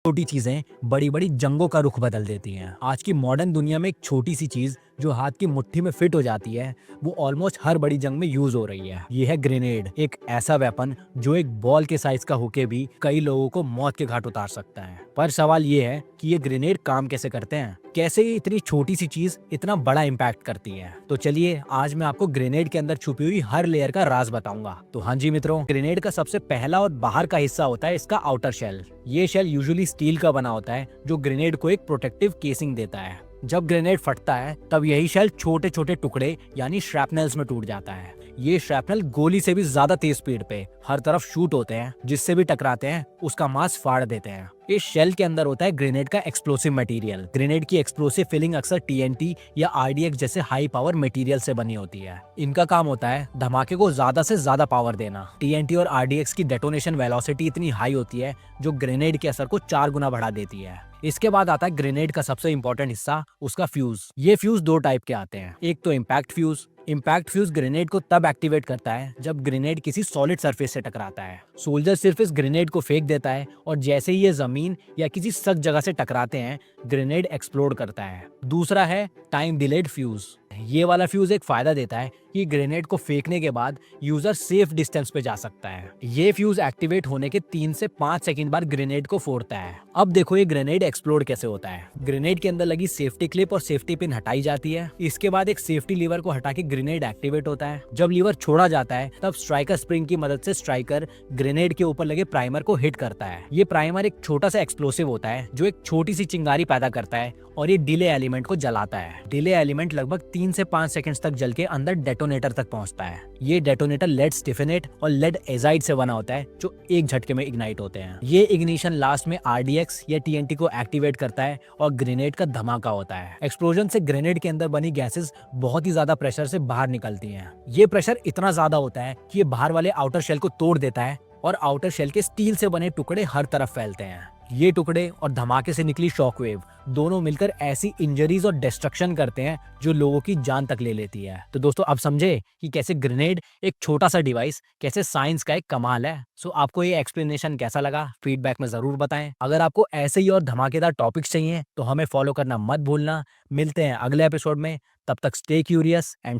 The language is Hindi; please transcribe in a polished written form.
छोटी चीजें बड़ी बड़ी जंगों का रुख बदल देती हैं। आज की मॉडर्न दुनिया में एक छोटी सी चीज जो हाथ की मुट्ठी में फिट हो जाती है वो ऑलमोस्ट हर बड़ी जंग में यूज हो रही है। ये है ग्रेनेड, एक ऐसा वेपन जो एक बॉल के साइज का होके भी कई लोगों को मौत के घाट उतार सकता है। पर सवाल ये है कि ये ग्रेनेड काम कैसे करते हैं, कैसे ये इतनी छोटी सी चीज इतना बड़ा इम्पैक्ट करती है। तो चलिए आज मैं आपको ग्रेनेड के अंदर छुपी हुई हर लेयर का राज बताऊंगा। तो हाँ जी मित्रों, ग्रेनेड का सबसे पहला और बाहर का हिस्सा होता है इसका आउटर शेल। ये शेल यूजुअली स्टील का बना होता है जो ग्रेनेड को एक प्रोटेक्टिव केसिंग देता है। जब ग्रेनेड फटता है तब यही शेल छोटे छोटे टुकड़े यानी श्रैपनेल्स में टूट जाता है। ये श्रैपनेल गोली से भी ज्यादा तेज स्पीड पे हर तरफ शूट होते हैं, जिससे भी टकराते हैं उसका मांस फाड़ देते हैं। इस शेल के अंदर होता है ग्रेनेड का एक्सप्लोसिव मटेरियल। ग्रेनेड की एक्सप्लोसिव फिलिंग अक्सर टीएनटी या आरडीएक्स जैसे हाई पावर मटेरियल से बनी होती है। इनका काम होता है धमाके को ज्यादा से ज्यादा पावर देना। टीएनटी और आरडीएक्स की डेटोनेशन वेलोसिटी इतनी हाई होती है जो ग्रेनेड के असर को 4 गुना बढ़ा देती है। इसके बाद आता है ग्रेनेड का सबसे इंपॉर्टेंट हिस्सा, उसका फ्यूज। ये फ्यूज दो टाइप के आते हैं, एक तो impact fuse. Impact fuse grenade को तब एक्टिवेट करता है जब ग्रेनेड किसी सॉलिड सरफेस से टकराता है। सोल्जर सिर्फ इस ग्रेनेड को फेंक देता है और जैसे ही ये जमीन या किसी सख्त जगह से टकराते हैं ग्रेनेड एक्सप्लोड करता है। दूसरा है टाइम डिलेड फ्यूज। ये वाला फ्यूज एक फायदा देता है कि ग्रेनेड को फेंकने के बाद यूजर सेफ डिस्टेंस पे जा सकता है। ये फ्यूज एक्टिवेट होने के 3 से 5 सेकंड बाद ग्रेनेड को फोड़ता है। अब देखो ये ग्रेनेड एक्सप्लोड कैसे होता है। ग्रेनेड के अंदर लगी सेफ्टी क्लिप और सेफ्टी पिन हटाई जाती है। इसके बाद एक सेफ्टी लीवर को हटा के ग्रेनेड एक्टिवेट होता है। जब लीवर छोड़ा जाता है तब स्ट्राइकर स्प्रिंग की मदद से स्ट्राइकर ग्रेनेड के ऊपर लगे प्राइमर को हिट करता है। ये प्राइमर एक छोटा सा एक्सप्लोसिव होता है जो एक छोटी सी चिंगारी पैदा करता है और ये डिले एलिमेंट को जलाता है। डिले एलिमेंट लगभग 3 से 5 सेकंड्स तक जल के अंदर डेटोनेटर तक पहुंचता है। ये डेटोनेटर लेड स्टिफेनेट और लेड एजाइड से बना होता है जो एक झटके में इग्नाइट होते हैं। ये इग्निशन लास्ट में आरडीएक्स या टीएनटी को एक्टिवेट करता है और ग्रेनेड का धमाका होता है। एक्सप्लोजन से ग्रेनेड के अंदर बनी गैसेस बहुत ही ज्यादा प्रेशर से बाहर निकलती हैं। ये प्रेशर इतना ज्यादा होता है कि ये बाहर वाले आउटर शेल को तोड़ देता है और आउटर शेल के स्टील से बने टुकड़े हर तरफ फैलते हैं। ये टुकड़े और धमाके से निकली शॉकवेव दोनों मिलकर ऐसी इंजरीज और डिस्ट्रक्शन करते हैं जो लोगों की जान तक ले लेती है। तो दोस्तों अब समझे कि कैसे ग्रेनेड एक छोटा सा डिवाइस कैसे साइंस का एक कमाल है। सो आपको ये एक्सप्लेनेशन कैसा लगा फीडबैक में जरूर बताएं। अगर आपको ऐसे ही और धमाकेदार टॉपिक्स चाहिए तो हमें फॉलो करना मत भूलना। मिलते हैं अगले एपिसोड में, तब तक स्टे क्यूरियस एंड